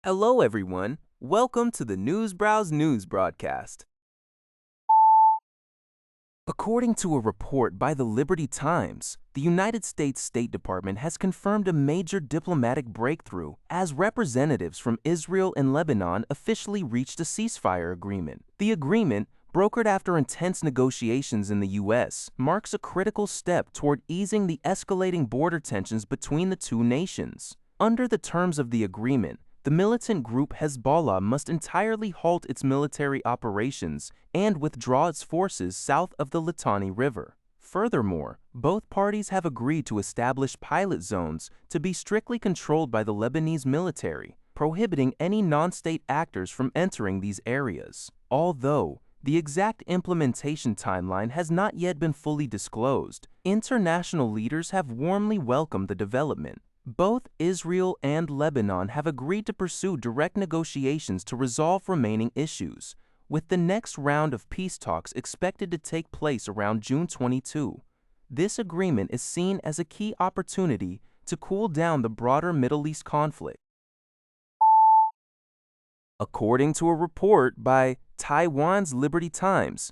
Hello, everyone. Welcome to the Newsbrowse News broadcast. According to a report by the Liberty Times, the United States State Department has confirmed a major diplomatic breakthrough as representatives from Israel and Lebanon officially reached a ceasefire agreement. The agreement, brokered after intense negotiations in the U.S., marks a critical step toward easing the escalating border tensions between the two nations. Under the terms of the agreement, the militant group Hezbollah must entirely halt its military operations and withdraw its forces south of the Litani River. Furthermore, both parties have agreed to establish pilot zones to be strictly controlled by the Lebanese military, prohibiting any non-state actors from entering these areas. Although the exact implementation timeline has not yet been fully disclosed, international leaders have warmly welcomed the development. Both Israel and Lebanon have agreed to pursue direct negotiations to resolve remaining issues, with the next round of peace talks expected to take place around June 22. This agreement is seen as a key opportunity to cool down the broader Middle East conflict. According to a report by Taiwan's Liberty Times,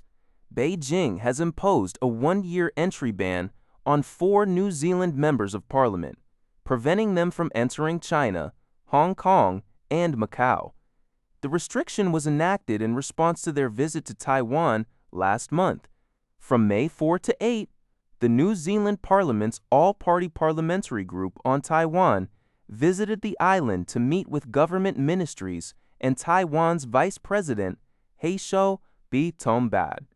Beijing has imposed a one-year entry ban on 4 New Zealand members of parliament, preventing them from entering China, Hong Kong, and Macau. The restriction was enacted in response to their visit to Taiwan last month. From May 4 to 8, the New Zealand Parliament's all-party parliamentary group on Taiwan visited the island to meet with government ministries and Taiwan's Vice President, Heishou B-Tombad.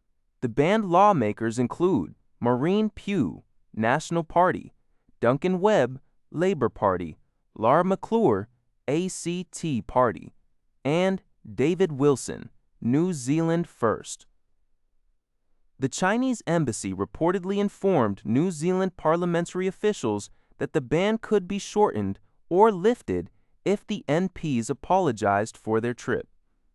The banned lawmakers include Maureen Pugh, National Party, Duncan Webb, Labour Party, Lara McClure, ACT Party, and David Wilson, New Zealand First. The Chinese embassy reportedly informed New Zealand parliamentary officials that the ban could be shortened or lifted if the MPs apologized for their trip.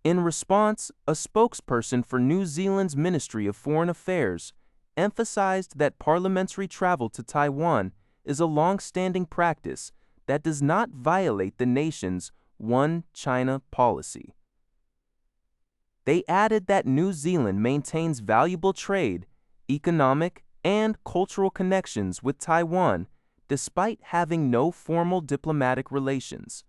In response, a spokesperson for New Zealand's Ministry of Foreign Affairs emphasized that parliamentary travel to Taiwan is a long-standing practice that does not violate the nation's One China policy. They added that New Zealand maintains valuable trade, economic, and cultural connections with Taiwan despite having no formal diplomatic relations.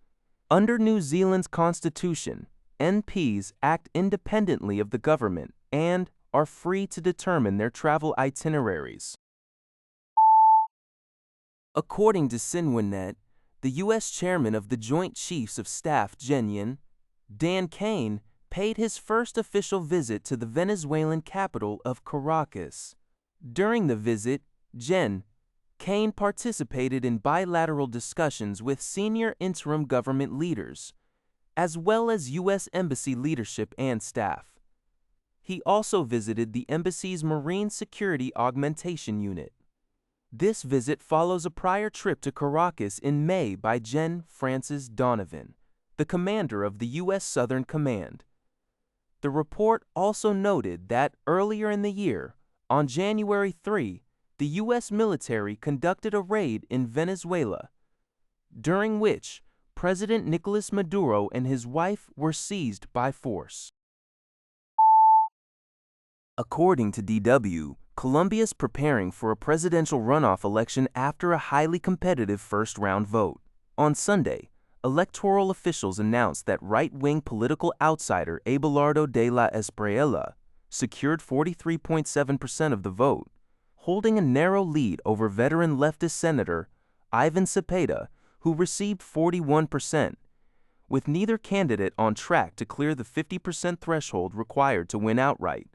Under New Zealand's constitution, MPs act independently of the government and are free to determine their travel itineraries. According to Sinwanet, the U.S. chairman of the Joint Chiefs of Staff Dan Caine, paid his first official visit to the Venezuelan capital of Caracas. During the visit, Caine participated in bilateral discussions with senior interim government leaders, as well as U.S. Embassy leadership and staff. He also visited the embassy's Marine Security Augmentation Unit. This visit follows a prior trip to Caracas in May by Gen. Francis Donovan, the commander of the U.S. Southern Command. The report also noted that earlier in the year, on January 3, the U.S. military conducted a raid in Venezuela, during which President Nicolas Maduro and his wife were seized by force. According to DW, Colombia is preparing for a presidential runoff election after a highly competitive first-round vote. On Sunday, electoral officials announced that right-wing political outsider Abelardo de la Espriella secured 43.7% of the vote, holding a narrow lead over veteran leftist Senator Ivan Cepeda, who received 41%, with neither candidate on track to clear the 50% threshold required to win outright.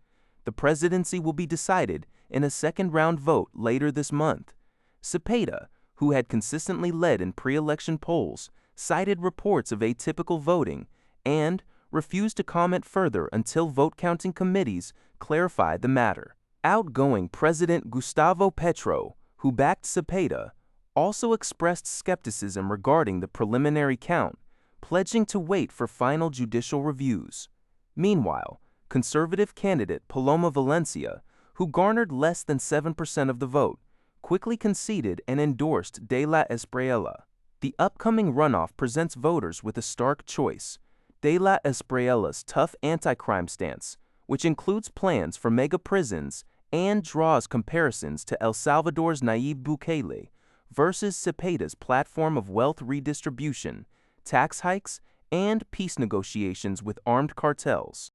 The presidency will be decided in a second-round vote later this month. Cepeda, who had consistently led in pre-election polls, cited reports of atypical voting and refused to comment further until vote-counting committees clarified the matter. Outgoing President Gustavo Petro, who backed Cepeda, also expressed skepticism regarding the preliminary count, pledging to wait for final judicial reviews. Meanwhile, conservative candidate Paloma Valencia, who garnered less than 7% of the vote, quickly conceded and endorsed de la Espriella. The upcoming runoff presents voters with a stark choice: De La Espriela's tough anti-crime stance, which includes plans for mega prisons and draws comparisons to El Salvador's Nayib Bukele, versus Cepeda's platform of wealth redistribution, tax hikes, and peace negotiations with armed cartels.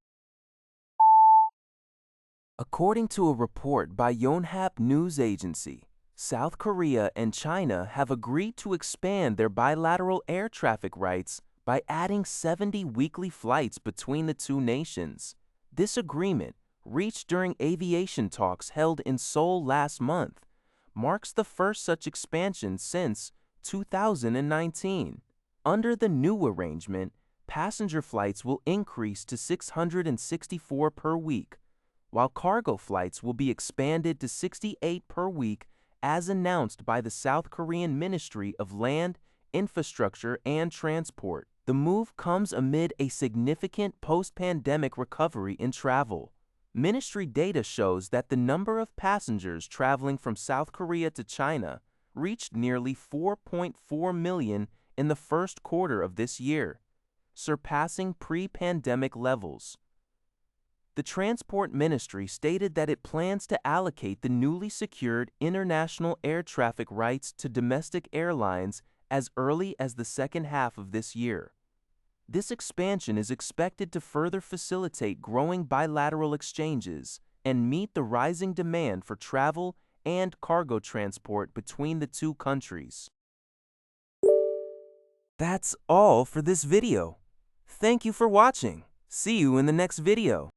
According to a report by Yonhap News Agency, South Korea and China have agreed to expand their bilateral air traffic rights by adding 70 weekly flights between the two nations. This agreement, reached during aviation talks held in Seoul last month, marks the first such expansion since 2019. Under the new arrangement, passenger flights will increase to 664 per week, while cargo flights will be expanded to 68 per week, as announced by the South Korean Ministry of Land, Infrastructure, and Transport. The move comes amid a significant post-pandemic recovery in travel. Ministry data shows that the number of passengers traveling from South Korea to China reached nearly 4.4 million in the first quarter of this year, surpassing pre-pandemic levels. The Transport Ministry stated that it plans to allocate the newly secured international air traffic rights to domestic airlines as early as the second half of this year. This expansion is expected to further facilitate growing bilateral exchanges and meet the rising demand for travel and cargo transport between the two countries. That's all for this video. Thank you for watching. See you in the next video.